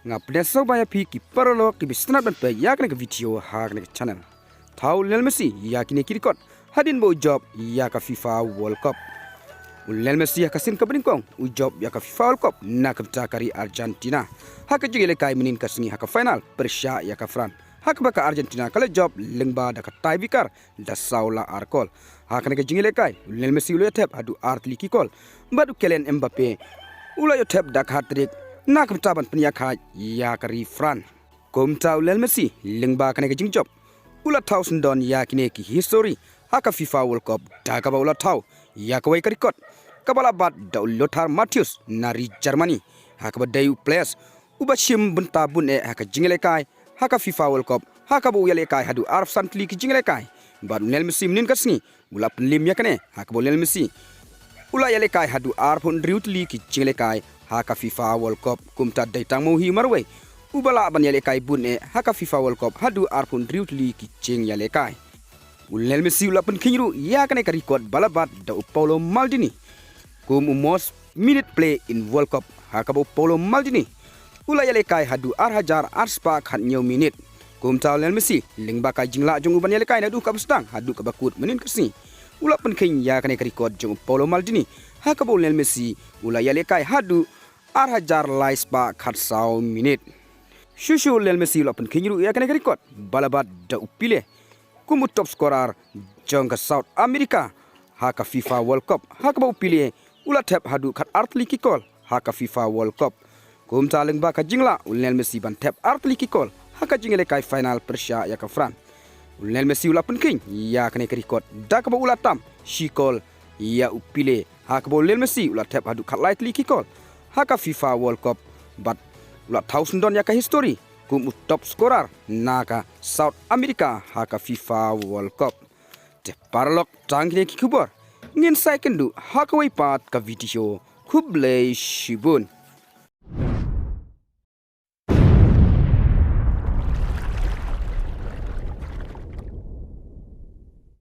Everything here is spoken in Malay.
ngapden so baya pi ki paralo ki bisnat ban pe yak ne video hak ne channel thau Lionel Messi yakini ki record hadin bo job ya ka FIFA World Cup Lionel Messi ya kasin kabring kong u job ya ka FIFA World Cup na ka kari Argentina hak jigele kai minin kasni hak final persya ya ka Fran hak baka Argentina kala job lengba da ka tai vikar da saula arkol hak ne jingele kai Lionel Messi ulo tep adu artli ki kol badu kelen Mbappe ulo yo tep da hat-trick na kaptaban penyakha ya kari Fran komta Lionel Messi lengba kane ke jingjop ula thousand don ya kine ki history haka FIFA World Cup da ka ula thau ya ka wai record kabala bat da Lothar Matthäus nari Germany haka dayu players uba shim bunta bun e haka jingele kai haka FIFA World Cup haka bu yale kai hadu Arab santli ki jingele kai bad Lionel Messi minin kasni ula penlim ya kane haka Lionel Messi ula yale kai hadu Arab pun riutli ki jingele kai haka FIFA World Cup kumta daitang mo hi marwe ubala ban yale kai bun e haka FIFA World Cup hadu arpun riutli ki jing yale kai Lionel Messi ula pen kinru ya kane ka record balabat da Paulo Maldini kum most minute play in World Cup haka Paulo Maldini ula yale kai hadu hajar arspa khat nyau minute kum ta Lionel Messi lingba ka jingla jong uban yale kai na du ka bstang hadu ka bakut menin kasni ula pen kin ya kane ka record jong Paulo Maldini haka Lionel Messi ula yale kai hadu hajar laispa khat saw minute Shushu Lionel Messi ula pen kinru ya kane record balabat da upile kumu top scorer jong South America haka FIFA World Cup haka upile ula tap hadu khat artli kikol haka FIFA World Cup kum taleng ba ka jingla Lionel Messi ban tap artli kikol haka jingele kai final persya ya ka Fran Lionel Messi ula pen king ya kane record da ka ula tam shikol ya upile haka Lionel Messi ula tap hadu khat lightly kikol haka FIFA World Cup but ula thousand don ya ka history kum top scorer naka South America haka FIFA World Cup te parlok tangkine ki kubor ngin sai kendu haka wai pat ka video kublai shibun